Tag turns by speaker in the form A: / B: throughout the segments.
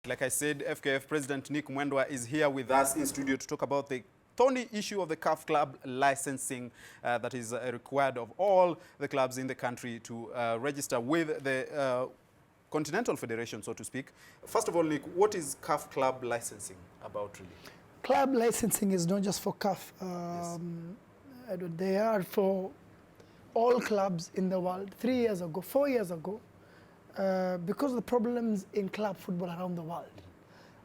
A: Like I said, FKF President Nick Mwendwa is here with us in studio to talk about the thorny issue of the CAF club licensing that is required of all the clubs in the country to register with the Continental Federation, so to speak. First of all, Nick, what is CAF club licensing about really?
B: Club licensing is not just for CAF.
A: Yes.
B: They are for all clubs in the world. 3 years ago, 4 years ago, because of the problems in club football around the world.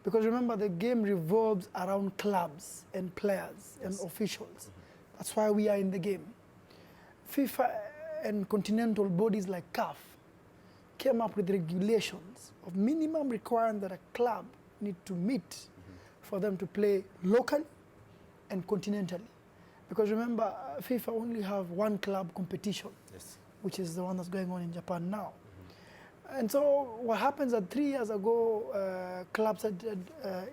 B: Because remember, the game revolves around clubs and players and officials. That's why we are in the game. FIFA and continental bodies like CAF came up with regulations of minimum requirement that a club need to meet for them to play locally and continentally. Because remember, FIFA only have one club competition,
A: Yes.
B: which is the one that's going on in Japan now. And so what happens that 3 years ago, clubs started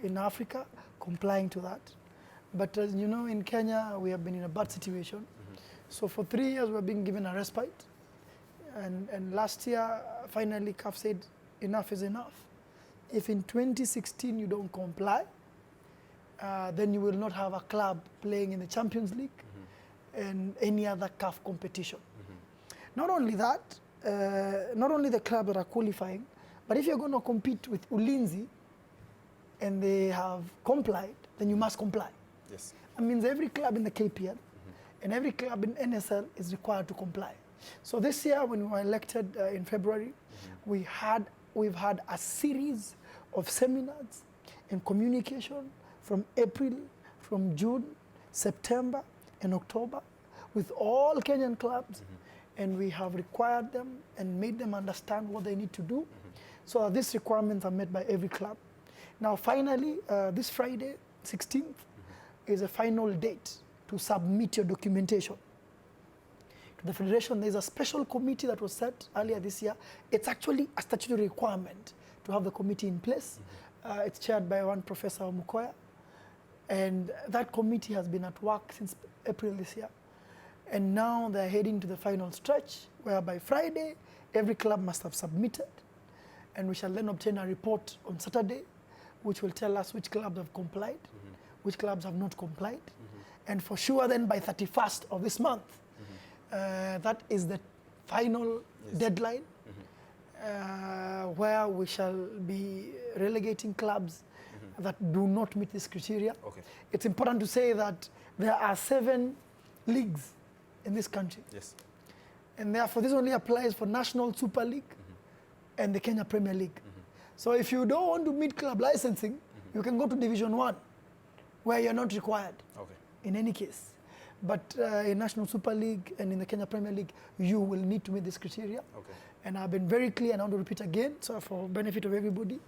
B: in Africa complying to that. But as you know, in Kenya, we have been in a bad situation. So for 3 years, we're being given a respite. And last year, finally, CAF said, enough is enough. If in 2016 you don't comply, then you will not have a club playing in the Champions League and any other CAF competition. Not only that, not only the clubs that are qualifying, but if you're going to compete with Ulinzi and they have complied, then you must comply.
A: Yes.
B: That means every club in the KPL and every club in NSL is required to comply. So this year, when we were elected in February, we've had a series of seminars and communication from April, from June, September, and October with all Kenyan clubs. And we have required them and made them understand what they need to do. So these requirements are met by every club. Now, finally, this Friday, 16th, is a final date to submit your documentation to the Federation. There's a special committee that was set earlier this year. It's actually a statutory requirement to have the committee in place. It's chaired by one Professor Mukoya. And that committee has been at work since April this year. And now they're heading to the final stretch, where by Friday, every club must have submitted. And we shall then obtain a report on Saturday, which will tell us which clubs have complied, which clubs have not complied. And for sure then by 31st of this month, that is the final deadline, where we shall be relegating clubs that do not meet this criteria.
A: Okay.
B: It's important to say that there are 7 leagues in this country.
A: Yes.
B: And therefore, this only applies for National Super League and the Kenya Premier League. So if you don't want to meet club licensing, you can go to Division 1, where you're not required
A: Okay.
B: in any case. But in National Super League and in the Kenya Premier League, you will need to meet this criteria.
A: Okay.
B: And I've been very clear, and I want to repeat again, so for benefit of everybody,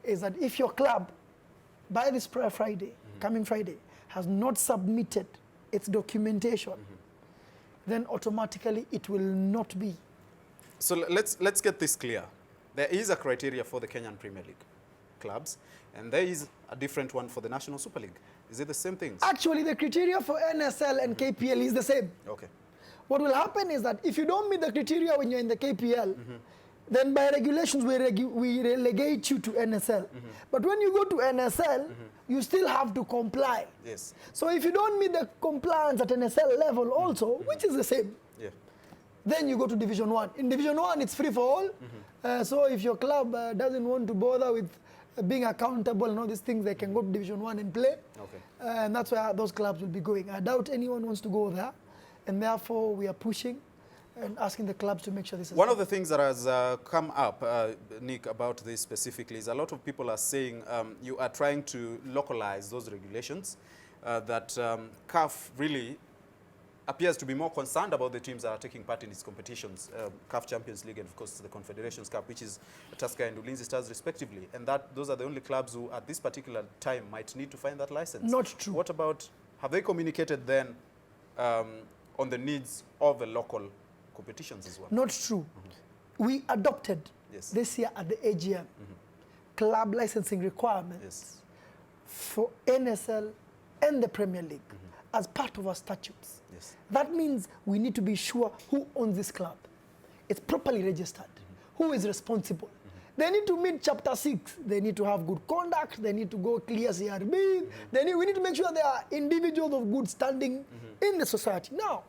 B: is that if your club, by this Friday, coming Friday, has not submitted its documentation, then automatically it will not be.
A: So let's get this clear. There is a criteria for the Kenyan Premier League clubs, and there is a different one for the National Super League. Is it the same things?
B: Actually, the criteria for NSL and KPL is the same.
A: Okay.
B: What will happen is that if you don't meet the criteria when you're in the KPL, then by regulations we relegate you to NSL. But when you go to NSL, you still have to comply.
A: Yes.
B: So if you don't meet the compliance at NSL level also, which is the same,
A: Yeah.
B: then you go to Division 1. In Division 1, it's free for all. So if your club doesn't want to bother with being accountable and all these things, they can go to Division 1 and play.
A: Okay.
B: And that's where those clubs will be going. I doubt anyone wants to go there. And therefore, we are pushing and asking the clubs to make sure this is...
A: One of the things that has come up, Nick, about this specifically is a lot of people are saying you are trying to localize those regulations, that CAF really appears to be more concerned about the teams that are taking part in its competitions, CAF Champions League and, of course, the Confederations Cup, which is Tusker and Ulinzi Stars, respectively. And that those are the only clubs who, at this particular time, might need to find that license.
B: Not true.
A: What about, have they communicated then on the needs of the local competitions as well?
B: Not true. We adopted this year at the AGM club licensing requirements for NSL and the Premier League as part of our statutes.
A: Yes.
B: That means we need to be sure who owns this club. It's properly registered. Who is responsible? They need to meet chapter 6. They need to have good conduct. They need to go clear CRB. We need to make sure they are individuals of good standing in the society. Now,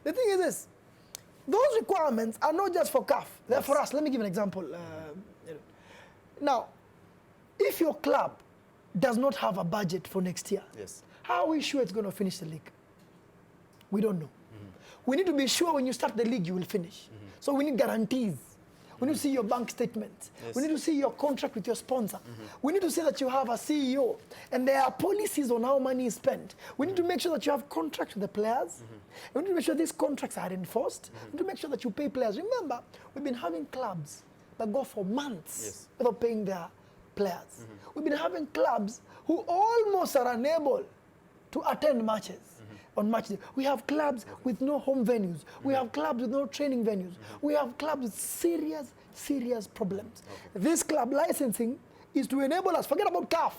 B: the thing is this. Those requirements are not just for CAF. They're for us. Let me give an example. Now, if your club does not have a budget for next year, how are we sure it's going to finish the league? We don't know. We need to be sure when you start the league, you will finish. So we need guarantees. We need to see your bank statement. We need to see your contract with your sponsor. We need to see that you have a CEO. And there are policies on how money is spent. We need to make sure that you have contracts with the players. We need to make sure these contracts are enforced. We need to make sure that you pay players. Remember, we've been having clubs that go for months without paying their players. We've been having clubs who almost are unable to attend matches. On match day. We have clubs with no home venues. We have clubs with no training venues. We have clubs with serious problems. This club licensing is to enable us, forget about CAF,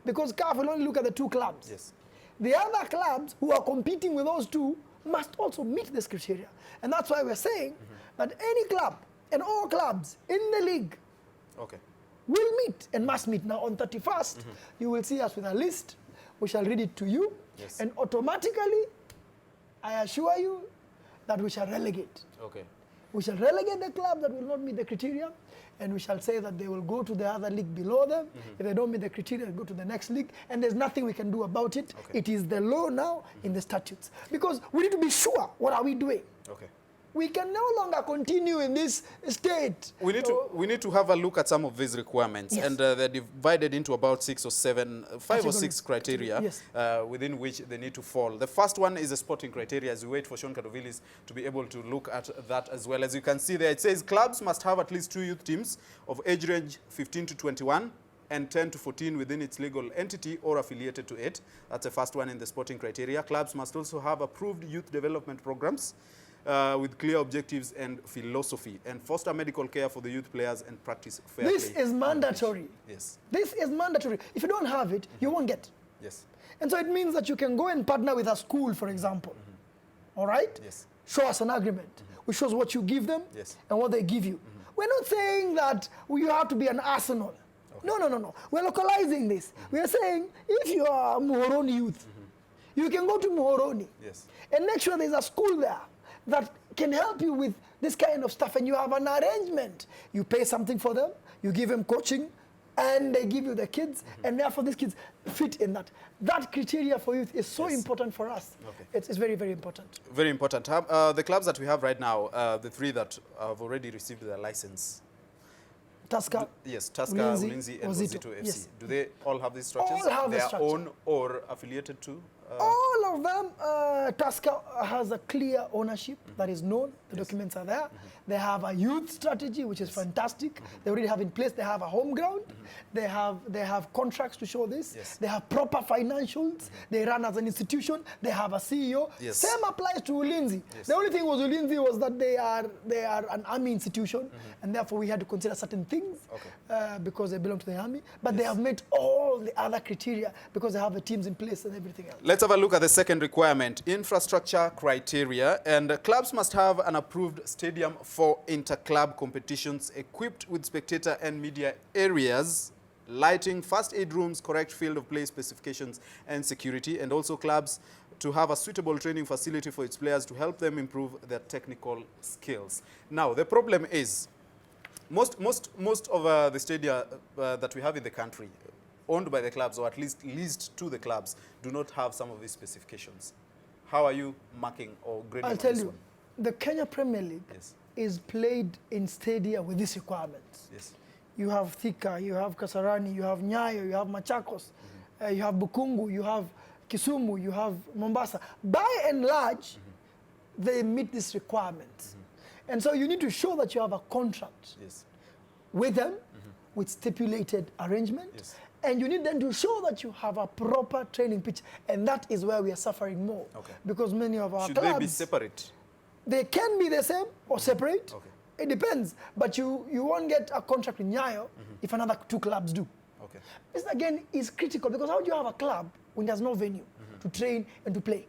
B: because CAF will only look at the 2 clubs. The other clubs who are competing with those 2 must also meet this criteria. And that's why we're saying that any club and all clubs in the league will meet and must meet. Now on 31st, you will see us with a list. We shall read it to you. And automatically, I assure you that we shall relegate. We shall relegate the club that will not meet the criteria, and we shall say that they will go to the other league below them. If they don't meet the criteria, they go to the next league, and there's nothing we can do about it. It is the law now in the statutes. Because we need to be sure what are we doing. We can no longer continue in this state.
A: We need to have a look at some of these requirements, and they're divided into about 6 or 7, 5 or 6 criteria within which they need to fall. The first one is a sporting criteria. As we wait for Sean Kadovilis to be able to look at that as well. As you can see there, it says clubs must have at least 2 youth teams of age range 15 to 21 and 10 to 14 within its legal entity or affiliated to it. That's the first one in the sporting criteria. Clubs must also have approved youth development programs with clear objectives and philosophy, and foster medical care for the youth players and practice fair play.
B: This is mandatory. This is mandatory. If you don't have it, you won't get. And so it means that you can go and partner with a school, for example. All right? Show us an agreement, which shows what you give them and what they give you. We're not saying that you have to be an arsenal. No. We're localizing this. We are saying if you are a Muhoroni youth, you can go to Muhoroni and make sure there's a school there that can help you with this kind of stuff, and you have an arrangement. You pay something for them, you give them coaching, and they give you the kids, and therefore these kids fit in that. That criteria for youth is so important for us. It's very, very important.
A: Very important. The clubs that we have right now, the 3 that have already received their license.
B: Tusker.
A: Tusker, Ulinzi, and Wazito FC. Do they all have these structures?
B: All have
A: their
B: structure.
A: own or affiliated to?
B: All of them, Tusker has a clear ownership that is known. The documents are there. They have a youth strategy, which is fantastic. They already have in place. They have a home ground. They have contracts to show this. They have proper financials. They run as an institution. They have a CEO. Same applies to Ulinzi. The only thing was Ulinzi was that they are an army institution, and therefore we had to consider certain things because they belong to the army. But they have met all the other criteria because they have the teams in place and everything else.
A: Let's have a look at the second requirement, infrastructure criteria. And clubs must have an approved stadium for inter-club competitions equipped with spectator and media areas, lighting, first aid rooms, correct field of play specifications and security, and also clubs to have a suitable training facility for its players to help them improve their technical skills. Now, the problem is most of the stadia that we have in the country, owned by the clubs or at least leased to the clubs, do not have some of these specifications. How are you marking or grading?
B: I'll tell you, the Kenya Premier League is played in stadia with these requirements. You have Thika, you have Kasarani, you have Nyayo, you have Machakos, you have Bukungu, you have Kisumu, you have Mombasa. By and large, they meet these requirements. And so you need to show that you have a contract with them, with stipulated arrangement. And you need then to show that you have a proper training pitch. And that is where we are suffering more. Because many of our clubs...
A: Should they be separate?
B: They can be the same or separate. It depends. But you won't get a contract with Nyayo if another 2 clubs do. This, again, is critical. Because how do you have a club when there's no venue to train and to play?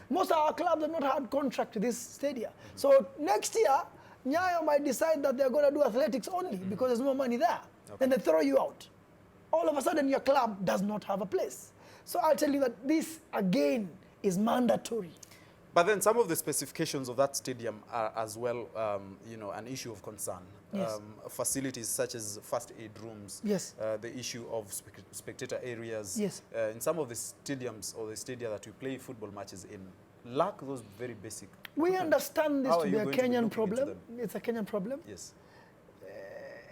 B: Most of our clubs have not had contract to this stadia. So next year, Nyayo might decide that they're going to do athletics only because there's no money there. Then they throw you out. All of a sudden, your club does not have a place. So I'll tell you that this, again, is mandatory.
A: But then some of the specifications of that stadium are as well, you know, an issue of concern.
B: Yes.
A: Facilities such as first aid rooms.
B: Yes.
A: The issue of spectator areas.
B: Yes.
A: In some of the stadiums or the stadia that we play football matches in, lack those very basic.
B: We understand this
A: How
B: to
A: are
B: be
A: you
B: a
A: going to be
B: Kenyan
A: looking
B: problem.
A: into them?
B: It's a Kenyan problem.
A: Yes.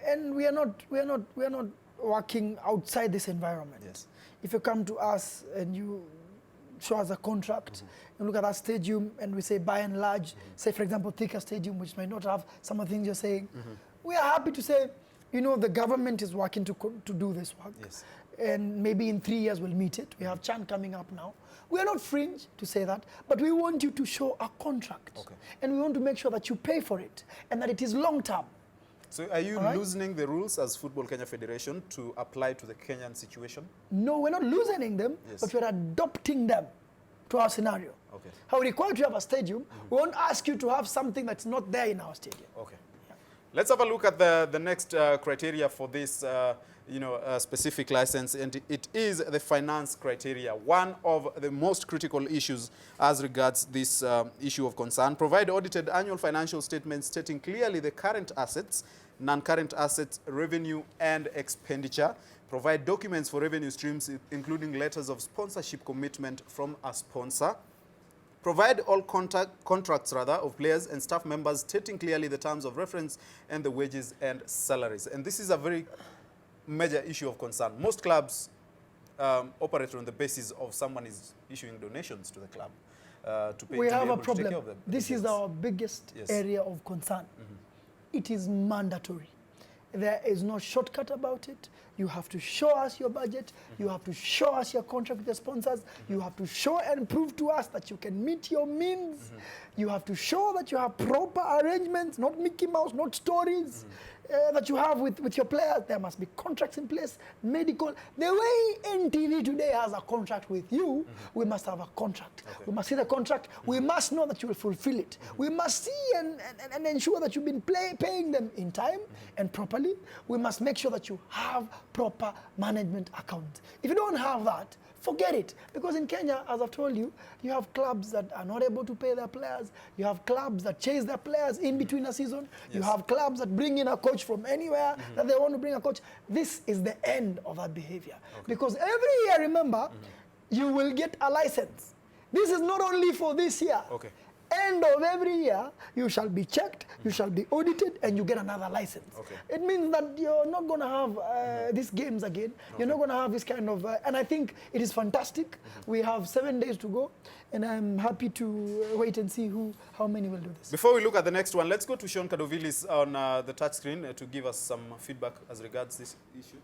B: And we are not working outside this environment.
A: Yes.
B: If you come to us and you show us a contract, and look at that stadium, and we say by and large, say for example Thika Stadium, which might not have some of the things you're saying, we are happy to say, you know, the government is working to do this work.
A: Yes.
B: And maybe in 3 years we'll meet it. We have Chan coming up now. We are not fringe to say that, but we want you to show a contract.
A: Okay.
B: And we want to make sure that you pay for it and that it is long term.
A: So are you loosening the rules as Football Kenya Federation to apply to the Kenyan situation?
B: No, we're not loosening them,
A: Yes.
B: but we're adopting them to our scenario.
A: Okay.
B: How we require to have a stadium, we won't ask you to have something that's not there in our stadium.
A: Okay. Let's have a look at the next criteria for this specific license, and it is the finance criteria, one of the most critical issues as regards this issue of concern. Provide audited annual financial statements stating clearly the current assets, non-current assets, revenue, and expenditure. Provide documents for revenue streams, including letters of sponsorship commitment from a sponsor. Provide all contracts of players and staff members stating clearly the terms of reference and the wages and salaries. And this is a very major issue of concern. Most clubs operate on the basis of someone is issuing donations to the club to pay.
B: We
A: to
B: have
A: be
B: a
A: able to take care
B: problem.
A: of them.
B: This is our biggest area of concern. It is mandatory. There is no shortcut about it. You have to show us your budget. You have to show us your contract with the sponsors. You have to show and prove to us that you can meet your means. You have to show that you have proper arrangements, not Mickey Mouse, not stories. That you have with your players. There must be contracts in place, medical. The way NTV today has a contract with you, we must have a contract.
A: Okay.
B: We must see the contract. We must know that you will fulfill it. We must see and ensure that you've been paying them in time and properly. We must make sure that you have proper management accounts. If you don't have that, forget it. Because in Kenya, as I've told you, you have clubs that are not able to pay their players. You have clubs that chase their players in between a season.
A: Yes.
B: You have clubs that bring in a coach from anywhere that they want to bring a coach. This is the end of that behavior.
A: Okay.
B: Because every year, remember, you will get a license. This is not only for this year.
A: Okay.
B: End of every year, you shall be checked, you shall be audited, and you get another license.
A: Okay.
B: It means that you're not going to have these games again. You're not going to have this kind of... and I think it is fantastic. We have 7 days to go, and I'm happy to wait and see how many will do this.
A: Before we look at the next one, let's go to Sean Kadovilis on the touchscreen to give us some feedback as regards this issue.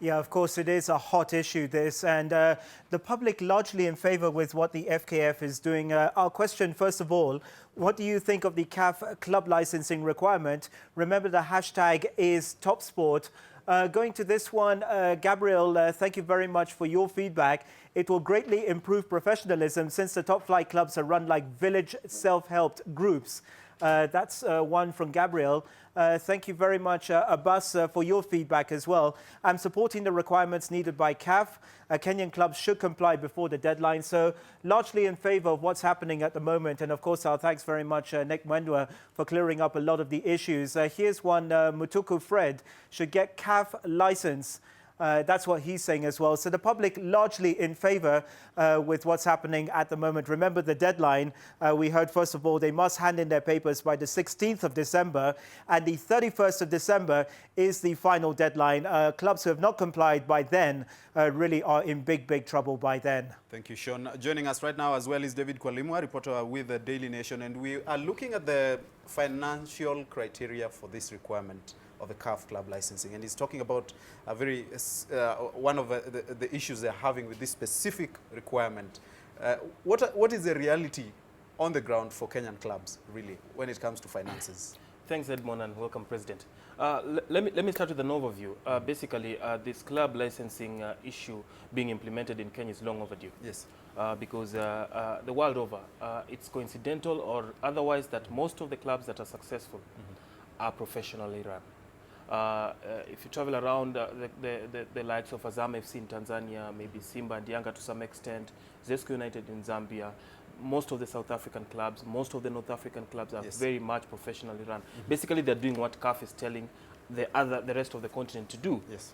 C: Yeah, of course, it is a hot issue, this, and the public largely in favor with what the FKF is doing. Our question, first of all, what do you think of the CAF club licensing requirement? Remember, the hashtag is TopSport. Going to this one, Gabriel, thank you very much for your feedback. It will greatly improve professionalism since the top flight clubs are run like village self-help groups. That's one from Gabriel. Thank you very much, Abbas, for your feedback as well. I'm supporting the requirements needed by CAF. Kenyan clubs should comply before the deadline. So largely in favor of what's happening at the moment. And of course, our thanks very much, Nick Mwendwa, for clearing up a lot of the issues. Here's one, Mutuku Fred should get CAF license. That's what he's saying as well. So the public largely in favor with what's happening at the moment. Remember the deadline. We heard, first of all, they must hand in their papers by the 16th of December. And the 31st of December is the final deadline. Clubs who have not complied by then really are in big, big trouble by then.
A: Thank you, Sean. Joining us right now as well is David Kwalimwa, reporter with the Daily Nation. And we are looking at the financial criteria for this requirement of the CAF club licensing, and he's talking about a very one of the issues they're having with this specific requirement. What is the reality on the ground for Kenyan clubs, really, when it comes to finances?
D: Thanks, Edmond, and welcome, President. Let me start with an overview. Basically, this club licensing issue being implemented in Kenya is long overdue.
A: Yes.
D: Because the world over, it's coincidental or otherwise that most of the clubs that are successful are professionally run. If you travel around the likes of Azam FC in Tanzania, maybe Simba and Yanga to some extent, Zesco United in Zambia, most of the South African clubs, most of the North African clubs are very much professionally run. Basically, they're doing what CAF is telling the rest of the continent to do.
A: Yes.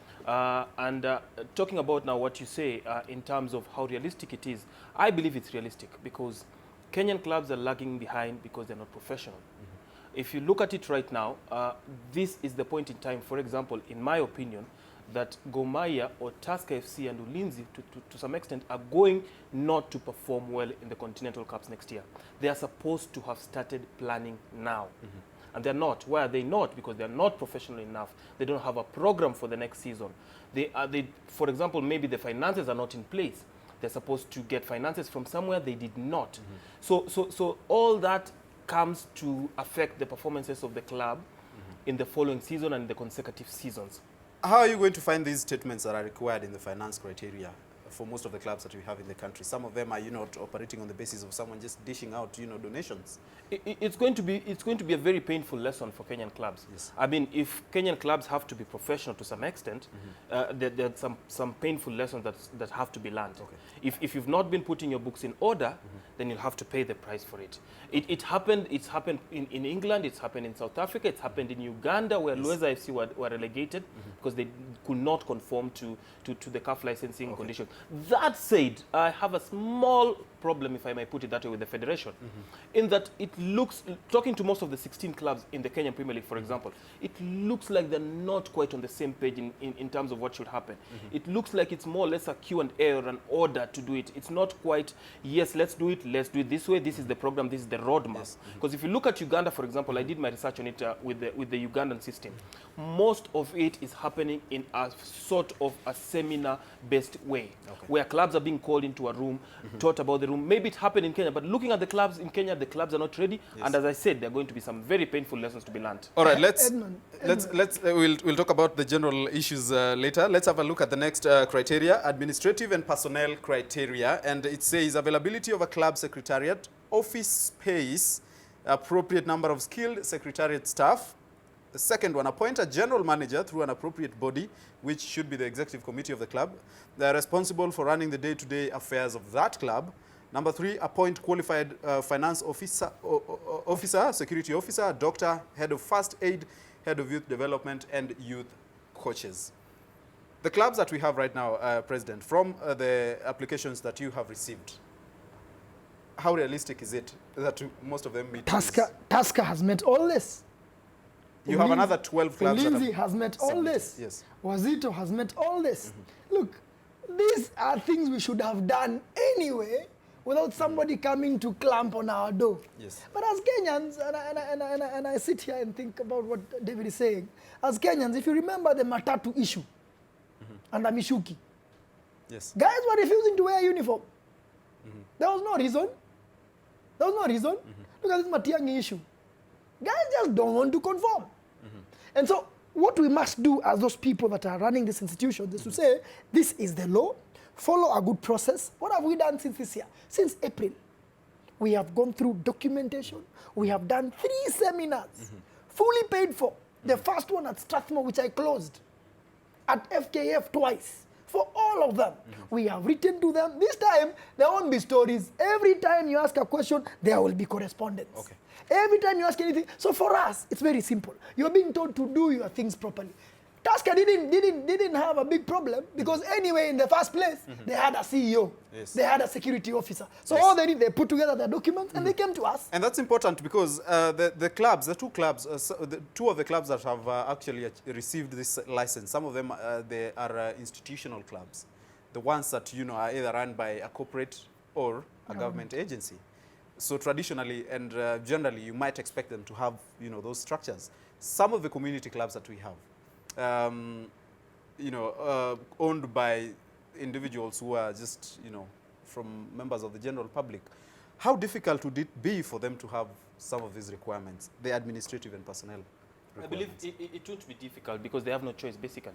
D: Talking about now what you say in terms of how realistic it is, I believe it's realistic because Kenyan clubs are lagging behind because they're not professional. If you look at it right now, this is the point in time, for example, in my opinion, that Gor Mahia or Tusker FC and Ulinzi, to some extent, are going not to perform well in the Continental Cups next year. They are supposed to have started planning now. And they're not. Why are they not? Because they're not professional enough. They don't have a program for the next season. For example, maybe the finances are not in place. They're supposed to get finances from somewhere. They did not. So all that comes to affect the performances of the club in the following season and the consecutive seasons.
A: How are you going to find these statements that are required in the finance criteria for most of the clubs that we have in the country? Some of them are, operating on the basis of someone just dishing out, donations.
D: It's going to be a very painful lesson for Kenyan clubs.
A: Yes.
D: I mean, if Kenyan clubs have to be professional to some extent, there are some painful lessons that have to be learned.
A: Okay.
D: If you've not been putting your books in order, then you'll have to pay the price for it. It's happened in England, it's happened in South Africa, it's happened in Uganda, where Lueza FC were relegated because they could not conform to the CAF licensing conditions. That said, I have a small problem, if I may put it that way, with the federation, in that it looks, talking to most of the 16 clubs in the Kenyan Premier League, for example, it looks like they're not quite on the same page in terms of what should happen. It looks like it's more or less a Q&A or an order to do it. It's not quite, yes, let's do it this way, this is the program, this is the roadmap. Because if you look at Uganda, for example, I did my research on it with the Ugandan system. Most of it is happening in a sort of a seminar-based way, where clubs are being called into a room, taught about the room. Maybe it happened in Kenya, but looking at the clubs in Kenya, the clubs are not ready. And as I said, there are going to be some very painful lessons to be learned.
A: All right, we'll talk about the general issues later. Let's have a look at the next criteria, administrative and personnel criteria. And it says availability of a club secretariat, office space, appropriate number of skilled secretariat staff. The second one, appoint a general manager through an appropriate body, which should be the executive committee of the club. They are responsible for running the day-to-day affairs of that club. Number 3, appoint qualified finance officer, security officer, doctor, head of first aid, head of youth development, and youth coaches. The clubs that we have right now, President, from the applications that you have received, how realistic is it that most of them meet?
B: Tusker has met all this.
A: You have another 12 clubs.
B: Ulinzi has met all this.
A: Yes.
B: Wazito has met all this. Look, these are things we should have done anyway without somebody coming to clamp on our door.
A: Yes.
B: But as Kenyans, and I sit here and think about what David is saying, as Kenyans, if you remember the Matatu issue under Mishuki,
A: yes,
B: guys were refusing to wear a uniform. There was no reason. Look at this Matiang'i issue. Guys just don't want to conform. And so what we must do as those people that are running this institution is to say, this is the law, follow a good process. What have we done since this year? Since April. We have gone through documentation. We have done 3 seminars, fully paid for. The first one at Strathmore, which I closed. At FKF twice. For all of them. We have written to them. This time, there won't be stories. Every time you ask a question, there will be correspondence.
A: Okay.
B: Every time you ask anything. So for us, it's very simple. You're being told to do your things properly. Tusker didn't have a big problem because anyway, in the first place, they had a CEO.
A: Yes.
B: They had a security officer. So all they did, they put together their documents and they came to us.
A: And that's important because the clubs, the 2 clubs, the 2 of the clubs that have actually received this license, some of them they are institutional clubs. The ones that, are either run by a corporate or a government agency. So traditionally and generally, you might expect them to have, those structures. Some of the community clubs that we have, owned by individuals who are just, from members of the general public. How difficult would it be for them to have, some of these requirements, the administrative and personnel
D: I believe
A: requirements?
D: it won't be difficult because they have no choice, basically.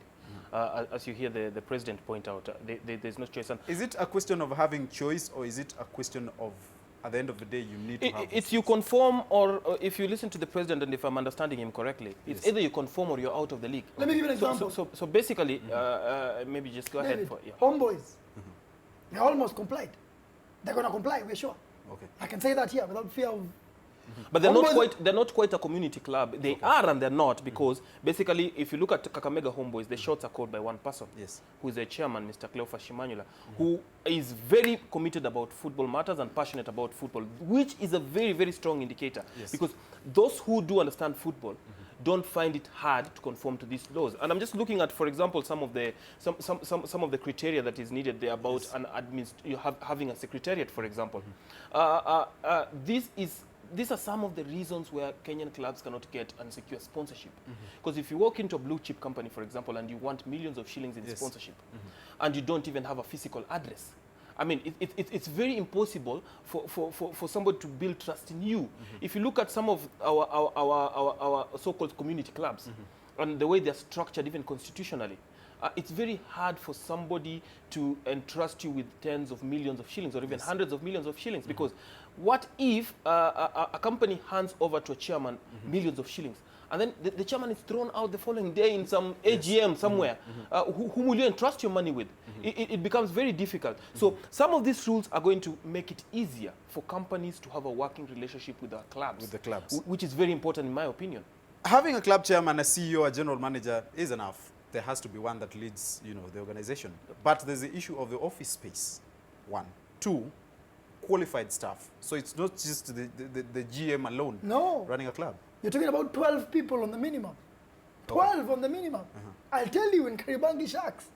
D: As you hear the president point out, there's no choice. And
A: Is it a question of having choice, or is it a question of, at the end of the day, you need to have
D: it's you conform, or if you listen to the president, and if I'm understanding him correctly, it's
A: Yes.
D: either you conform or you're out of the league.
B: Let me give you an example.
D: So basically, maybe just go ahead.
B: David,
D: For, yeah.
B: Homeboys, they almost complied. They're going to comply, we're sure.
A: Okay.
B: I can say that here without fear of...
D: But they're
B: Homeboys-
D: they're not quite a community club. They are and they're not, because basically, if you look at Kakamega Homeboys, the shots are called by one person,
A: Yes.
D: who is the chairman, Mr. Cleophas Shimanyula, who is very committed about football matters and passionate about football, which is a very, very strong indicator.
A: Yes.
D: Because those who do understand football don't find it hard to conform to these laws. And I'm just looking at, for example, some of the criteria that is needed there about having a secretariat, for example. These are some of the reasons where Kenyan clubs cannot get and secure sponsorship. Because if you walk into a blue chip company, for example, and you want millions of shillings in
A: Yes.
D: sponsorship, and you don't even have a physical address, I mean, it's very impossible for somebody to build trust in you. If you look at some of our so-called community clubs, and the way they're structured even constitutionally, it's very hard for somebody to entrust you with tens of millions of shillings or even hundreds of millions of shillings. Because what if a company hands over to a chairman millions of shillings, and then the chairman is thrown out the following day in some AGM somewhere? Who will you entrust your money with? It becomes very difficult. So some of these rules are going to make it easier for companies to have a working relationship with our clubs.
A: With the clubs.
D: Which is very important in my opinion.
A: Having a club chairman, a CEO, a general manager is enough. There has to be one that leads, the organization. But there's the issue of the office space, one. Two, qualified staff. So it's not just the GM alone
B: No.
A: running a club.
B: You're talking about 12 people on the minimum. 12 on the minimum. I'll tell you, in Karibangi Sharks,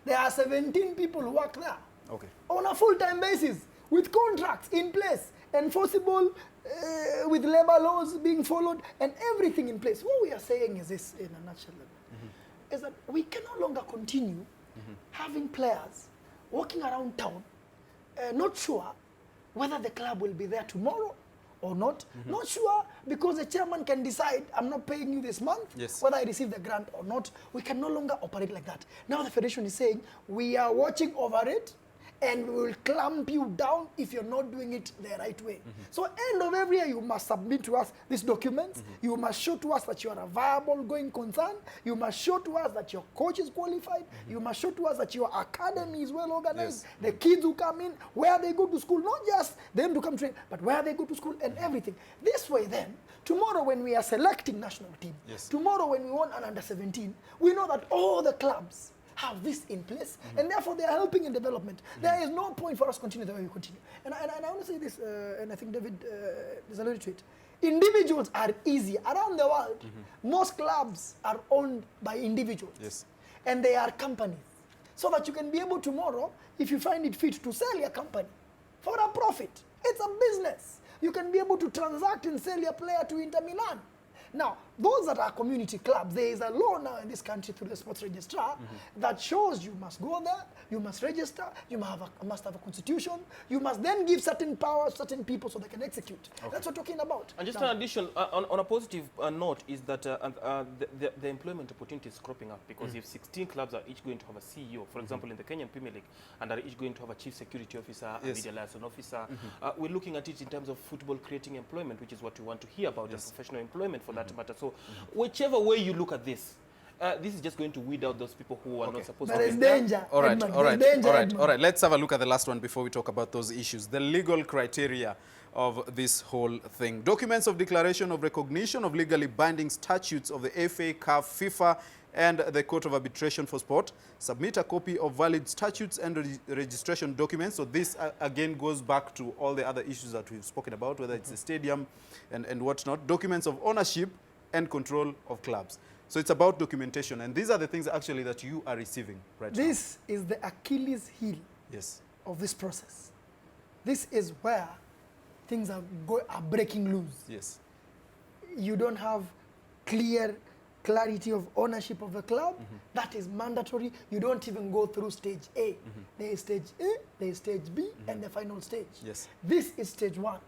B: there are 17 people who work there
A: Okay.
B: on a full-time basis with contracts in place, enforceable, with labor laws being followed, and everything in place. What we are saying is this, in a nutshell, is that we can no longer continue having players walking around town, not sure whether the club will be there tomorrow or not. Not sure because the chairman can decide, I'm not paying you this month,
A: Yes.
B: whether I receive the grant or not. We can no longer operate like that. Now the federation is saying, we are watching over it, and we will clamp you down if you're not doing it the right way. So end of every year, you must submit to us these documents. You must show to us that you are a viable going concern. You must show to us that your coach is qualified. You must show to us that your academy is well organized.
A: Yes.
B: The kids who come in, where they go to school, not just them to come train, but where they go to school and everything. This way then, tomorrow when we are selecting national team,
A: Yes.
B: tomorrow when we want an under-17, we know that all the clubs have this in place, and therefore they are helping in development. There is no point for us to continue the way we continue. And I want to say this, and I think David has alluded to it. Individuals are easy. Around the world, most clubs are owned by individuals.
A: Yes.
B: And they are companies. So that you can be able tomorrow, if you find it fit to sell your company for a profit. It's a business. You can be able to transact and sell your player to Inter Milan. Now, those that are community clubs, there is a law now in this country through the sports registrar that shows you must go there, you must register, you must have a constitution, you must then give certain powers to certain people so they can execute. That's what we're talking about.
D: And just
B: now,
D: an addition, on a positive note, is that the employment opportunity is cropping up, because if 16 clubs are each going to have a CEO, for example, in the Kenyan Premier League, and are each going to have a chief security officer, a
A: Yes.
D: media liaison officer, we're looking at it in terms of football creating employment, which is what we want to hear about,
A: Yes.
D: and professional employment for that matter. So whichever way you look at this, this is just going to weed out those people who are not supposed
B: there
D: to
B: is
D: be there.
B: danger.
A: All right,
B: Edmond,
A: all right,
B: there's danger,
A: all right,
B: Edmond.
A: all right. Let's have a look at the last one before we talk about those issues. The legal criteria of this whole thing. Documents of declaration of recognition of legally binding statutes of the FA, CAF, FIFA, and the Court of Arbitration for Sport. Submit a copy of valid statutes and registration documents. So this, again, goes back to all the other issues that we've spoken about, whether it's the stadium and whatnot. Documents of ownership and control of clubs. So it's about documentation. And these are the things actually that you are receiving right now.
B: This is the Achilles heel
A: Yes.
B: of this process. This is where things are breaking loose.
A: Yes.
B: You don't have clarity of ownership of the club. That is mandatory. You don't even go through stage A. There is stage A, there is stage B, and the final stage.
A: Yes.
B: This is stage one.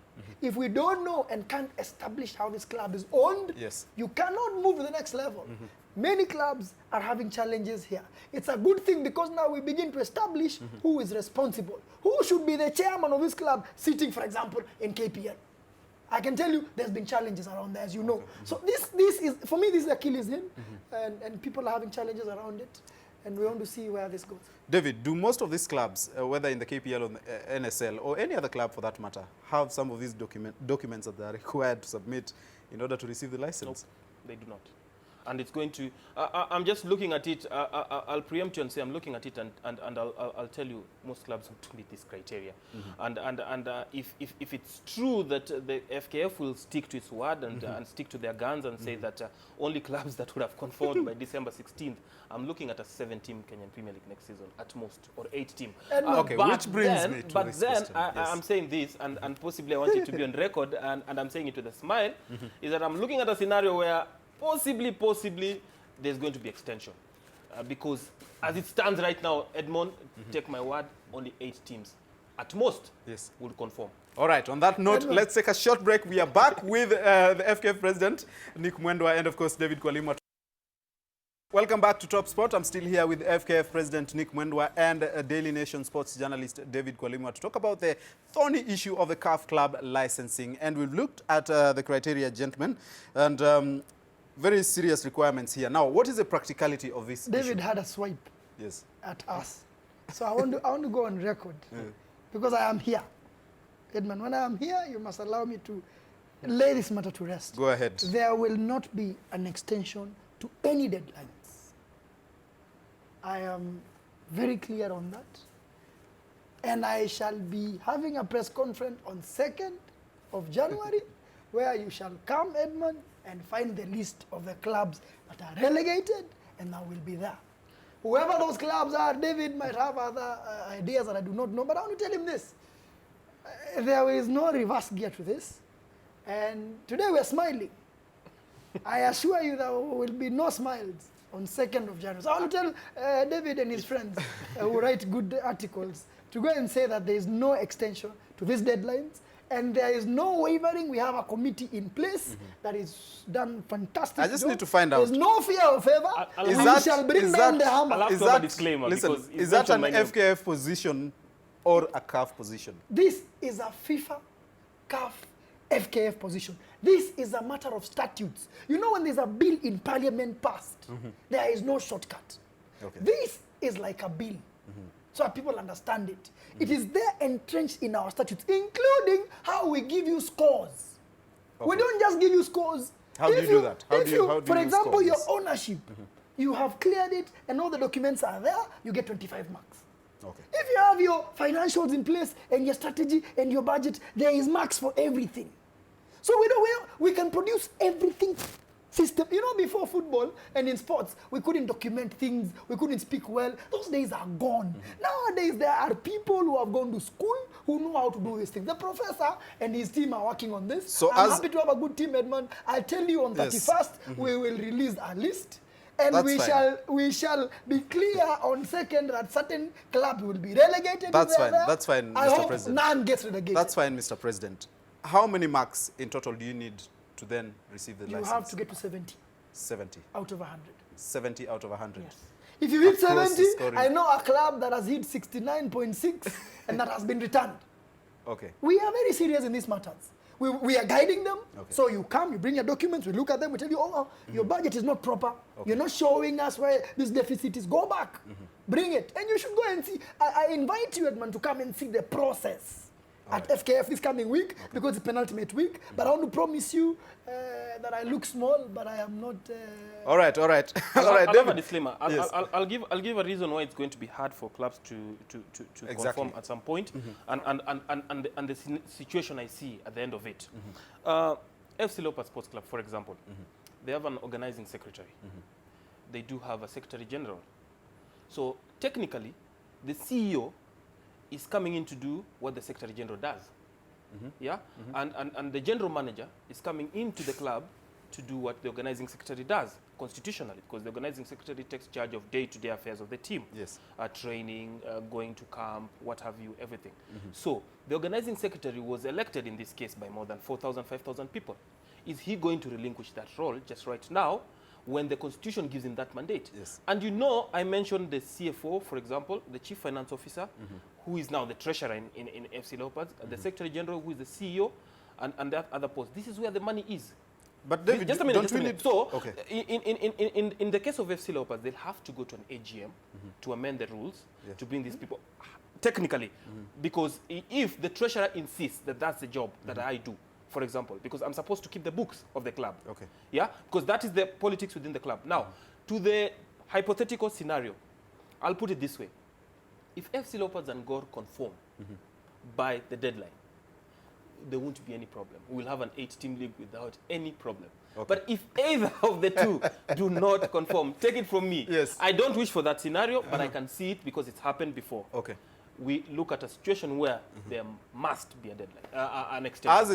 B: If we don't know and can't establish how this club is owned,
A: Yes.
B: you cannot move to the next level. Many clubs are having challenges here. It's a good thing because now we begin to establish who is responsible. Who should be the chairman of this club sitting, for example, in KPL? I can tell you there's been challenges around there, as you know. So this is, for me, this is Achilles heel, and people are having challenges around it, and we want to see where this goes.
A: David, do most of these clubs, whether in the KPL or the NSL, or any other club for that matter, have some of these documents that they are required to submit in order to receive the license?
D: Nope, they do not. And it's going to, I'm just looking at it, I'll preempt you and say I'm looking at it, and I'll tell you most clubs have to meet this criteria. And if it's true that the FKF will stick to its word and stick to their guns and say that only clubs that would have conformed by December 16th, I'm looking at a 7-team Kenyan Premier League next season at most, or 8-team.
A: Okay, which brings me to this question.
D: I'm saying this, and possibly I want it to be on record, and I'm saying it with a smile, is that I'm looking at a scenario where possibly there's going to be extension. Because as it stands right now, Edmond, take my word, only 8 teams at most will conform.
A: All right, on that note, let's take a short break. We are back with the FKF president, Nick Mwendwa, and of course, David Kwalimwa. Welcome back to Top Sport. I'm still here with FKF President Nick Mwendwa and Daily Nation sports journalist David Kwalimwa to talk about the thorny issue of the CAF club licensing. And we've looked at the criteria, gentlemen, and very serious requirements here. Now, what is the practicality of this
B: David
A: issue?
B: had a swipe at us. So I want to go on record because I am here. Edmond, when I am here, you must allow me to lay this matter to rest.
A: Go ahead.
B: There will not be an extension to any deadlines. I am very clear on that. And I shall be having a press conference on 2nd of January where you shall come, Edmond, and find the list of the clubs that are relegated, and I will be there. Whoever those clubs are, David might have other ideas that I do not know, but I want to tell him this. There is no reverse gear to this, and today we are smiling. I assure you there will be no smiles on 2nd of January. So I want to tell David and his friends who write good articles to go and say that there is no extension to these deadlines, and there is no wavering. We have a committee in place that is done fantastic.
A: I just need to find out.
B: There's no fear of favor. We shall bring down the hammer.
D: I'll have to have a disclaimer.
A: Listen,
D: because
A: is that an FKF position or a CAF position?
B: This is a FIFA, CAF, FKF position. This is a matter of statutes. You know, when there's a bill in parliament passed, there is no shortcut.
A: Okay.
B: This is like a bill. So that people understand it. It is there entrenched in our statutes, including how we give you scores. We don't just give you scores.
A: How do you do that? How do you
B: for example,
A: score
B: your
A: this?
B: ownership, you have cleared it and all the documents are there, you get 25 marks.
A: Okay.
B: If you have your financials in place and your strategy and your budget, there is marks for everything. So we can produce everything system. You know, before football and in sports, we couldn't document things, we couldn't speak well. Those days are gone. Nowadays, there are people who have gone to school who know how to do these things. The professor and his team are working on this.
A: So
B: I'm happy to have a good team, Edmond. I'll tell you on 31st, we will release a list. And
A: That's
B: we shall be clear on 2nd that certain clubs will be relegated.
A: That's fine. That's fine,
B: I
A: Mr.
B: hope
A: President.
B: none gets relegated.
A: That's fine, Mr. President. How many marks in total do you need to then receive the license?
B: You have to get to 70
A: 70.
B: out of 100.
A: 70 out of 100.
B: Yes. If you hit
A: Across the
B: 70,
A: scoring.
B: I know a club that has hit 69.6 and that has been returned.
A: Okay.
B: We are very serious in these matters. We are guiding them.
A: Okay.
B: So you come, you bring your documents, we look at them, we tell you, oh, your budget is not proper. You're not showing us where this deficit is. Go back. Bring it. And you should go and see. I invite you, Edmond, to come and see the process at FKF this coming week because it's penultimate week. But I want to promise you that I look small, but I am not.
A: All right. All right,
D: I'll have a
A: David.
D: disclaimer. I'll give a reason why it's going to be hard for clubs to conform at some point, and the situation I see at the end of it. FC Leopards Sports Club, for example, they have an organizing secretary. They do have a secretary general. So technically, the CEO is coming in to do what the secretary general does. And the general manager is coming into the club to do what the organizing secretary does constitutionally, because the organizing secretary takes charge of day-to-day affairs of the team.
A: Yes.
D: Training, going to camp, what have you, everything. So the organizing secretary was elected in this case by more than 4,000, 5,000 people. Is he going to relinquish that role just right now when the constitution gives him that mandate?
A: Yes.
D: And you know, I mentioned the CFO, for example, the chief finance officer, who is now the treasurer in FC Leopards, the secretary general, who is the CEO, and that other post. This is where the money is.
A: But David,
D: Just a minute,
A: don't
D: just a
A: we
D: minute.
A: need...
D: So,
A: Okay.
D: in the case of FC Leopards, they'll have to go to an AGM to amend the rules to bring these people, technically, because if the treasurer insists that that's the job that I do, for example, because I'm supposed to keep the books of the club.
A: Okay.
D: Yeah, because that is the politics within the club. Now, to the hypothetical scenario, I'll put it this way. If FC Leopards and Gor conform by the deadline, there won't be any problem. We'll have an 8-team league without any problem.
A: Okay.
D: But if either of the two do not conform, take it from me.
A: Yes.
D: I don't wish for that scenario, but I can see it because it's happened before.
A: Okay.
D: We look at a situation where there must be a deadline, an extension.
A: As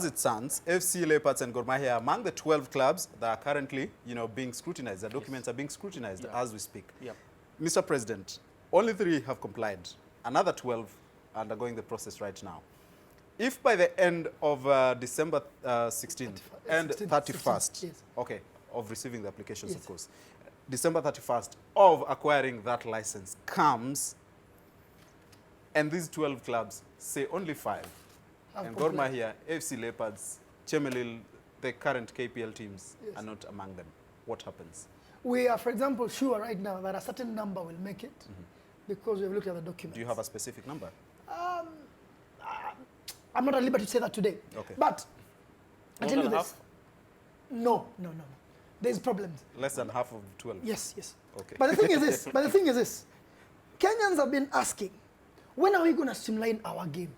A: it stands, FC Leopards and Gor Mahia are among the 12 clubs that are currently, being scrutinized. The documents are being scrutinized as we speak.
D: Yep.
A: Mr. President, only 3 have complied. Another 12 are undergoing the process right now. If by the end of December 16th and 31st,
B: yes.
A: okay, of receiving the applications,
B: Yes.
A: of course, December 31st of acquiring that license comes, and these 12 clubs say only 5, and Gor Mahia, FC Leopards, Chemelil, the current KPL teams are not among them, what happens?
B: We are, for example, sure right now that a certain number will make it because we've looked at the documents.
A: Do you have a specific number?
B: I'm not at liberty to say that today.
A: Okay.
B: But I'll
D: More
B: tell you
D: than
B: this.
D: half?
B: No. There's problems.
A: Less than half of 12?
B: Yes.
A: Okay.
B: But the thing is this. Kenyans have been asking, when are we going to streamline our game?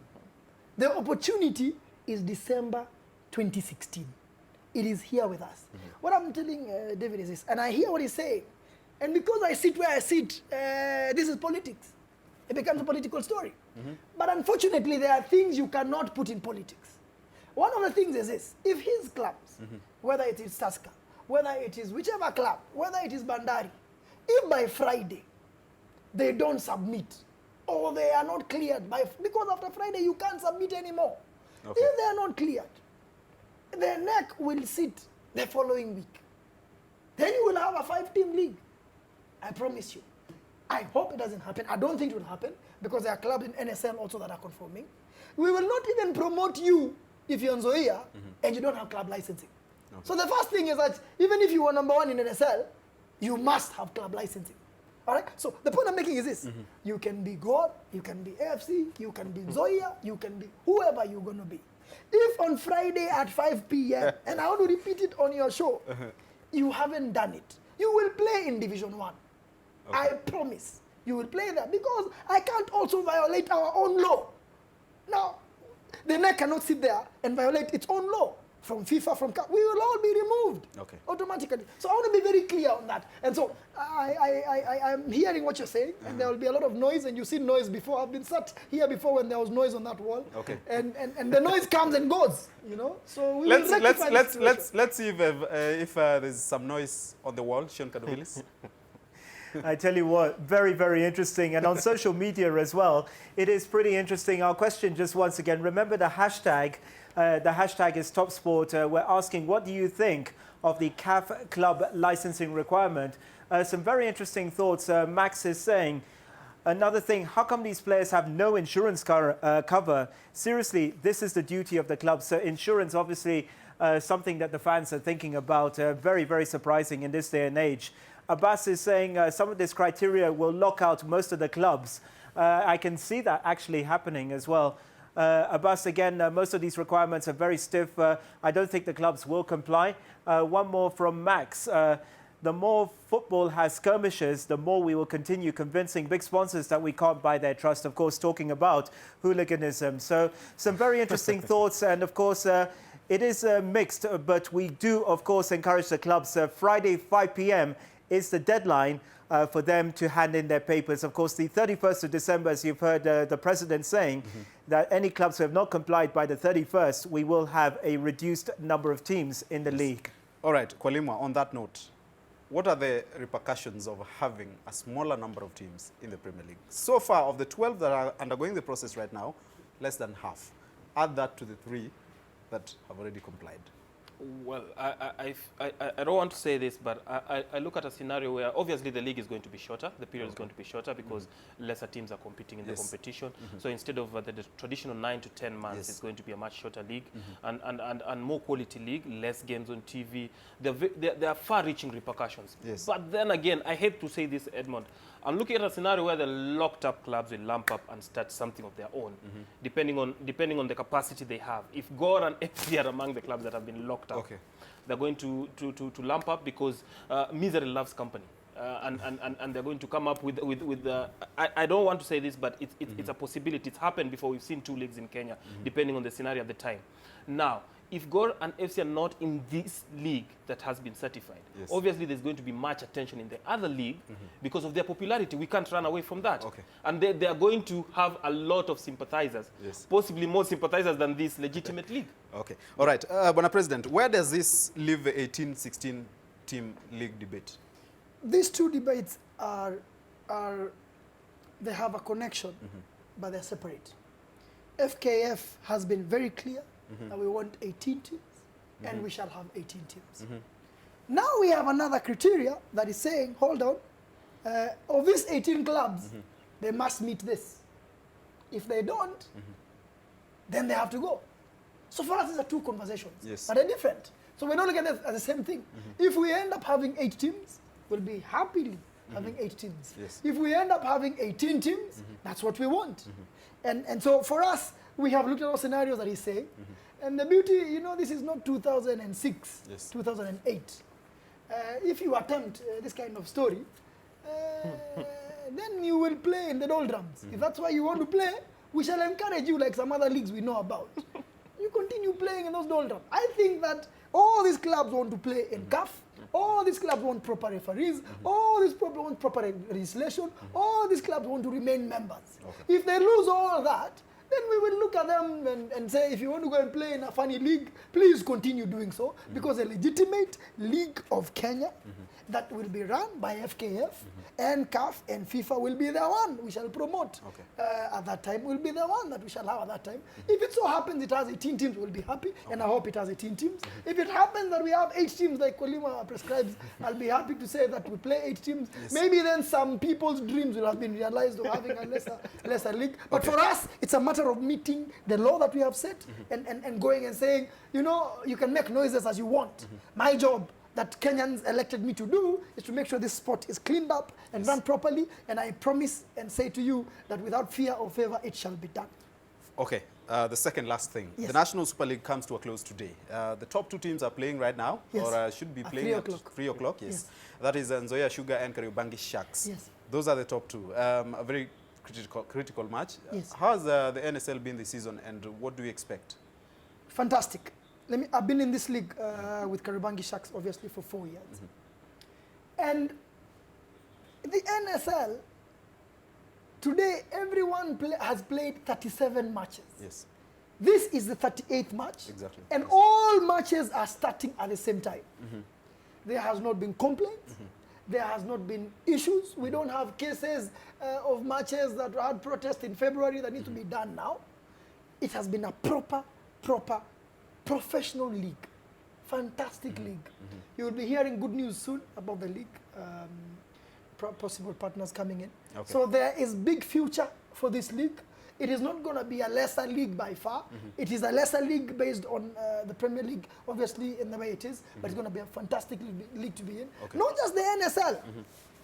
B: The opportunity is December 2016. It is here with us. What I'm telling David is this, and I hear what he's saying. And because I sit where I sit, this is politics. It becomes a political story. But unfortunately, there are things you cannot put in politics. One of the things is this. If his clubs, whether it is Tusker, whether it is whichever club, whether it is Bandari, if by Friday they don't submit or they are not cleared, because after Friday you can't submit anymore.
A: Okay.
B: If they are not cleared, the neck will sit the following week. Then you will have a 5-team league. I promise you. I hope it doesn't happen. I don't think it will happen because there are clubs in NSL also that are conforming. We will not even promote you if you're in Zoia and you don't have club licensing.
A: Okay.
B: So the first thing is that even if you are number 1 in NSL, you must have club licensing. All right? So the point I'm making is this. You can be Gor, you can be AFC, you can be Zoia, you can be whoever you're going to be. If on Friday at 5 p.m., and I want to repeat it on your show, you haven't done it, you will play in Division 1.
A: Okay.
B: I promise you will play there because I can't also violate our own law. Now, the NEC cannot sit there and violate its own law from FIFA, from CAF. We will all be removed automatically. So I want to be very clear on that. And so I'm hearing what you're saying, and there will be a lot of noise, and you've seen noise before. I've been sat here before when there was noise on that wall.
A: Okay.
B: And the noise comes and goes, So we will rectify this situation.
A: let's see if there's some noise on the wall. Sean Kadovilis.
C: I tell you what, very, very interesting. And on social media as well, it is pretty interesting. Our question just once again, remember the hashtag. The hashtag is TopSport. We're asking, what do you think of the CAF club licensing requirement? Some very interesting thoughts. Max is saying, another thing, how come these players have no insurance cover? Seriously, this is the duty of the club. So insurance, obviously, something that the fans are thinking about. Very, very surprising in this day and age. Abbas is saying some of this criteria will lock out most of the clubs. I can see that actually happening as well. Abbas, again, most of these requirements are very stiff. I don't think the clubs will comply. One more from Max. The more football has skirmishes, the more we will continue convincing big sponsors that we can't buy their trust. Of course, talking about hooliganism. So some very interesting thoughts. And of course, it is mixed, but we do, of course, encourage the clubs. Friday, 5 p.m. is the deadline for them to hand in their papers. Of course, the 31st of December, as you've heard the president saying, that any clubs who have not complied by the 31st, we will have a reduced number of teams in the league.
A: All right, Kwalimwa, on that note, what are the repercussions of having a smaller number of teams in the Premier League? So far, of the 12 that are undergoing the process right now, less than half. Add that to the 3 that have already complied.
D: Well, I don't want to say this, but I look at a scenario where obviously the league is going to be shorter. The period is going to be shorter because lesser teams are competing in the competition. So instead of the traditional 9 to 10 months, it's going to be a much shorter league and more quality league, less games on TV. There are far-reaching repercussions.
A: Yes.
D: But then again, I hate to say this, Edmond. I'm looking at a scenario where the locked-up clubs will lump up and start something of their own, depending on the capacity they have. If Gor and FC are among the clubs that have been locked up, they're going to lump up because misery loves company, and they're going to come up with I don't want to say this, but it's a possibility. It's happened before. We've seen 2 leagues in Kenya, depending on the scenario at the time. Now, if Gor and FC are not in this league that has been certified, obviously there's going to be much attention in the other league because of their popularity. We can't run away from that. And they are going to have a lot of sympathizers, possibly more sympathizers than this legitimate league.
A: Okay. All right. Bwana President, where does this leave the 18-16 team league debate?
B: These 2 debates they have a connection, but they're separate. FKF has been very clear that we want 18 teams, and we shall have 18 teams. Now we have another criteria that is saying, hold on, of these 18 clubs, they must meet this. If they don't, then they have to go. So for us, these are 2 conversations, but they're different. So we don't look at it as the same thing. If we end up having 8 teams, we'll be happily having 8 teams. If we end up having 18 teams, that's what we want. And so for us, we have looked at all scenarios that he's saying. And the beauty, you know, this is not 2006, 2008. If you attempt this kind of story, then you will play in the doldrums. If that's why you want to play, we shall encourage you like some other leagues we know about. You continue playing in those doldrums. I think that all these clubs want to play in CAF. All these clubs want proper referees. All these clubs want proper legislation. All these clubs want to remain members. If they lose all that, then we will look at them and say, if you want to go and play in a funny league, please continue doing so, because a legitimate league of Kenya that will be run by FKF and CAF and FIFA will be the one we shall promote at that time, will be the one that we shall have at that time. If it so happens it has 18 teams, we'll be happy, and I hope it has 18 teams. If it happens that we have 8 teams like Kolima prescribes, I'll be happy to say that we play 8 teams. Maybe then some people's dreams will have been realized of having a lesser league. But for us, it's a matter of meeting the law that we have set and going and saying, you know, you can make noises as you want. My job that Kenyans elected me to do is to make sure this sport is cleaned up and run properly, and I promise and say to you that without fear or favor, it shall be done.
A: Okay, the second last thing. The National Super League comes to a close today. The top 2 teams are playing right now, or should be playing at 3 o'clock. That is Nzoia Sugar and Kariobangi Sharks. Those are the top 2. A very critical match. How has the NSL been this season, and what do you expect?
B: Fantastic. I've been in this league with Kariobangi Sharks, obviously, for 4 years. And the NSL, today, everyone has played 37 matches. This is the 38th match. And all matches are starting at the same time. There has not been complaints. There has not been issues. We don't have cases of matches that had protest in February that need to be done now. It has been a proper professional league. Fantastic league. You will be hearing good news soon about the league. Possible partners coming in. So there is big future for this league. It is not going to be a lesser league by far. It is a lesser league based on the Premier League, obviously, in the way it is. But it's going to be a fantastic league to be in. Not just the NSL.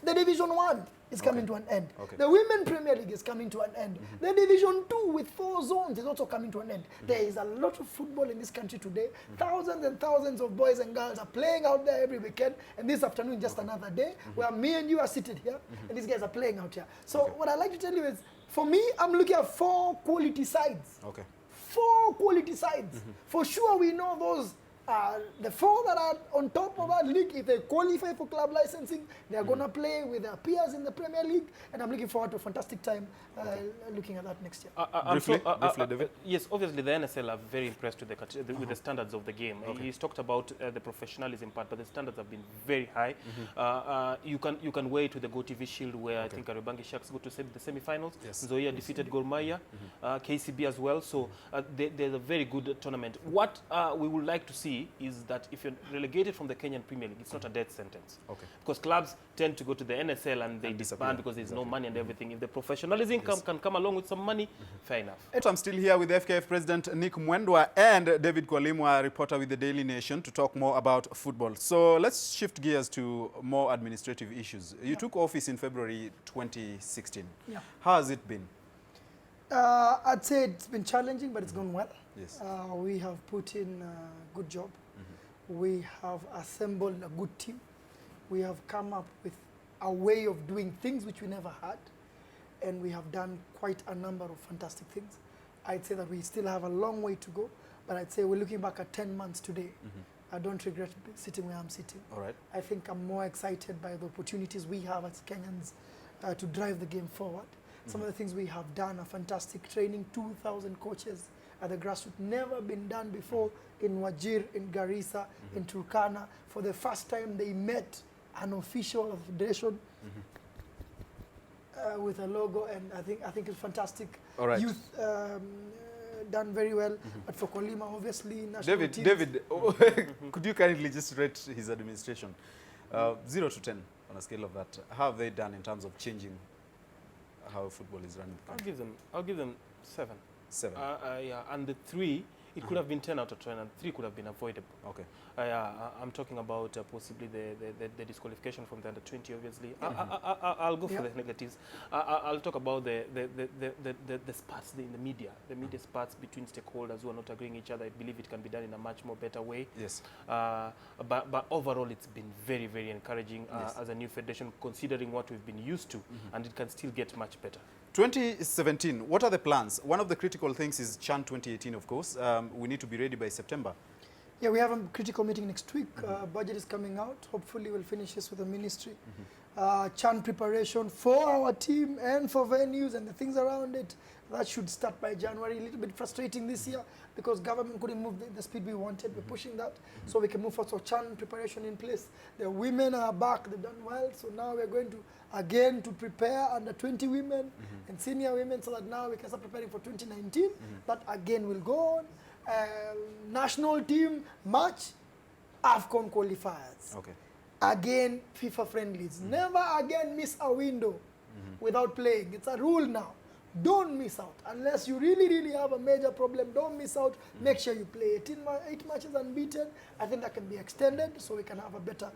B: The Division 1 is coming to an end. The Women Premier League is coming to an end. The Division 2 with 4 zones is also coming to an end. There is a lot of football in this country today. Thousands and thousands of boys and girls are playing out there every weekend. And this afternoon, just another day, where me and you are seated here, and these guys are playing out here. So what I'd like to tell you is, for me, I'm looking at 4 quality sides. 4 quality sides. For sure, we know those The 4 that are on top of our league, if they qualify for club licensing, they are going to play with their peers in the Premier League, and I'm looking forward to a fantastic time looking at that next year.
A: Briefly, David?
D: Yes, obviously the NSL are very impressed with with the standards of the game.
A: Okay.
D: He's talked about the professionalism part, but the standards have been very high. You can weigh to the GoTV Shield, where I think Kariobangi Sharks go to the semi-finals.
A: Yes.
D: Nzoia defeated Gor Mahia, KCB as well. So there's a very good tournament. What we would like to see is that if you're relegated from the Kenyan Premier League, it's not a death sentence.
A: Okay.
D: Because clubs tend to go to the NSL and they disband because there's no money and everything. If the professionalism can come along with some money, fair enough.
A: I'm still here with FKF President Nick Mwendwa and David Kwalimwa, reporter with the Daily Nation, to talk more about football. So let's shift gears to more administrative issues. You took office in February 2016.
B: Yeah.
A: How has it been?
B: I'd say it's been challenging, but it's gone well.
A: Yes.
B: We have put in a good job. We have assembled a good team. We have come up with a way of doing things which we never had. And we have done quite a number of fantastic things. I'd say that we still have a long way to go, but I'd say we're looking back at 10 months today. I don't regret sitting where I'm sitting.
A: All right.
B: I think I'm more excited by the opportunities we have as Kenyans to drive the game forward. Some of the things we have done are fantastic. Training 2,000 coaches at the grassroots, never been done before in Wajir, in Garissa, in Turkana. For the first time, they met an official of the federation with a logo, and I think it's fantastic.
A: All right.
B: Youth done very well, but for Kolima, obviously, national teams.
A: David, could you kindly just rate his administration? 0 to 10 on a scale of that. How have they done in terms of changing how football is run in the country?
D: I'll give them 7.
A: 7.
D: Yeah, and the 3, it could have been 10 out of 10, and 3 could have been avoidable.
A: Okay.
D: I'm talking about possibly the disqualification from the under 20. Obviously, I'll go for the negatives. I'll talk about the spats in the media, the media spats between stakeholders who are not agreeing each other. I believe it can be done in a much more better way.
A: Yes.
D: But overall, it's been very, very encouraging as a new federation, considering what we've been used to, and it can still get much better.
A: 2017, what are the plans? One of the critical things is CHAN 2018, of course. We need to be ready by September.
B: Yeah, we have a critical meeting next week. Budget is coming out. Hopefully, we'll finish this with the ministry. CHAN preparation for our team and for venues and the things around it. That should start by January. A little bit frustrating this year because government couldn't move the speed we wanted. We're pushing that so we can move forward. So CHAN preparation in place. The women are back. They've done well. So now we're going to, again, to prepare under 20 women and senior women so that now we can start preparing for 2019. That, again, will go on. National team match, AFCON qualifiers.
A: Okay.
B: Again, FIFA friendlies. Never again miss a window without playing. It's a rule now. Don't miss out. Unless you really, really have a major problem, don't miss out. Make sure you play 8 matches unbeaten. I think that can be extended so we can have a better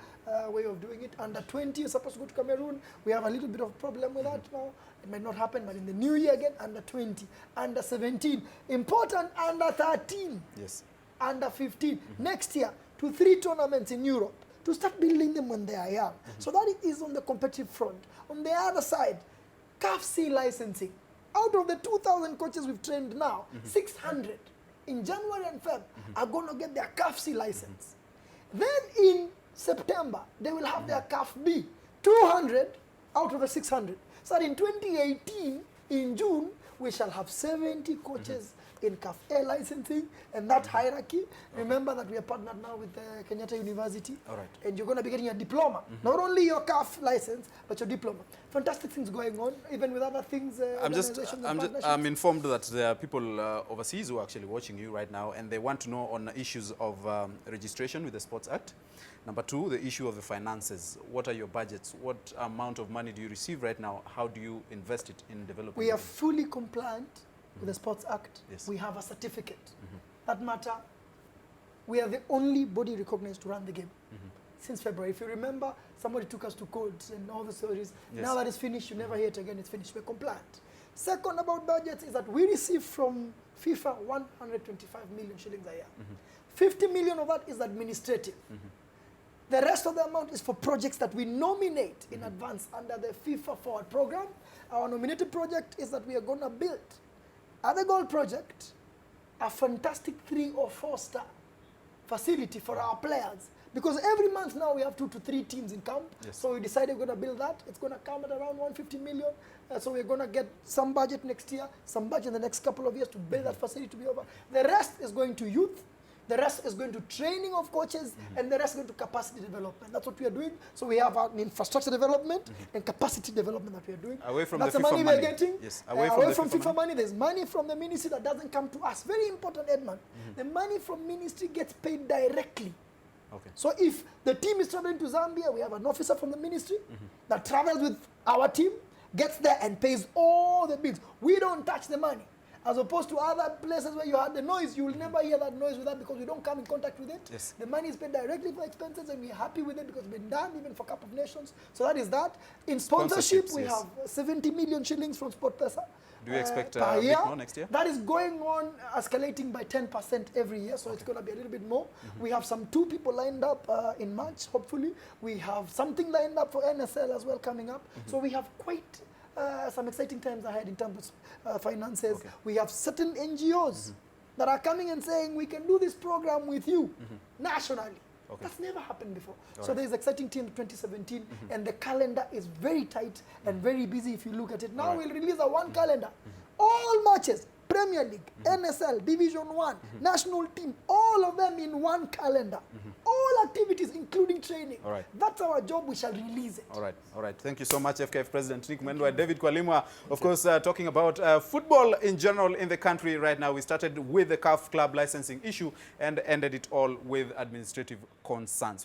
B: way of doing it. Under 20, you're supposed to go to Cameroon. We have a little bit of problem with that now. It might not happen, but in the new year again, under 20, under 17. Important, under 13.
A: Yes. Under
B: 15. Next year, to 3 tournaments in Europe. To start building them when they are young. So that is on the competitive front. On the other side, CAF licensing. Out of the 2,000 coaches we've trained now, 600 in January and Feb are going to get their CAF license. Then in September, they will have their CAF B, 200 out of the 600. So that in 2018, in June, we shall have 70 coaches in CAF A licensing and that hierarchy. Remember that we are partnered now with Kenyatta University.
A: All right.
B: And you're going to be getting a diploma. Not only your CAF license, but your diploma. Fantastic things going on, even with other things.
A: I'm informed that there are people overseas who are actually watching you right now, and they want to know on issues of registration with the Sports Act. Number 2, the issue of the finances. What are your budgets? What amount of money do you receive right now? How do you invest it in developing?
B: We are fully compliant with the Sports Act.
A: Yes.
B: We have a certificate. That matter, we are the only body recognized to run the game. Since February. If you remember, somebody took us to court and all the stories.
A: Yes.
B: Now that it's finished, you never hear it again, it's finished. We're compliant. Second about budgets is that we receive from FIFA 125 million shillings a year. 50 million of that is administrative. The rest of the amount is for projects that we nominate in advance under the FIFA Forward program. Our nominated project is that we are going to build at the goal project a fantastic 3 or 4 star facility for our players. Because every month now we have 2 to 3 teams in camp.
A: Yes.
B: So we decided we're going to build that. It's going to come at around 150 million. So we're going to get some budget next year, some budget in the next couple of years to build that facility to be over. The rest is going to youth. The rest is going to training of coaches, and the rest is going to capacity development. That's what we are doing. So we have an infrastructure development and capacity development that we are doing.
A: Away from
B: That's
A: the
B: the money
A: FIFA
B: we are
A: money.
B: getting.
A: Yes.
B: Away from FIFA money, there's money from the ministry that doesn't come to us. Very important, Edmond. The money from ministry gets paid directly.
A: Okay.
B: So if the team is traveling to Zambia, we have an officer from the ministry that travels with our team, gets there and pays all the bills. We don't touch the money. As opposed to other places where you had the noise, you will never hear that noise with that because we don't come in contact with it.
A: Yes.
B: The money is paid directly for expenses and we're happy with it because it's been done even for Cup of Nations. So that is that. In sponsorship, we
A: Sponsorships,
B: have 70 million shillings from Sportpesa.
A: Do you expect
B: per
A: a bit
B: year.
A: more next year?
B: That is going on, escalating by 10% every year, so it's going to be a little bit more. We have some 2 people lined up in March, hopefully. We have something lined up for NSL as well coming up. So we have quite some exciting times ahead in terms of finances.
A: Okay.
B: We have certain NGOs that are coming and saying, we can do this program with you nationally.
A: Okay.
B: That's never happened before.
A: All
B: So
A: right.
B: there's exciting team 2017, and the calendar is very tight and very busy if you look at it. Now
A: All right.
B: we'll release a one calendar. All matches, Premier League, NSL, Division 1, national team, all of them in one calendar. All activities, including training.
A: All right.
B: That's our job. We shall release it.
A: All right, all right. Thank you so much, FKF President Nick Mwendwa. David Kwalimwa, of course, talking about football in general in the country right now. We started with the CAF club licensing issue and ended it all with administrative concerns.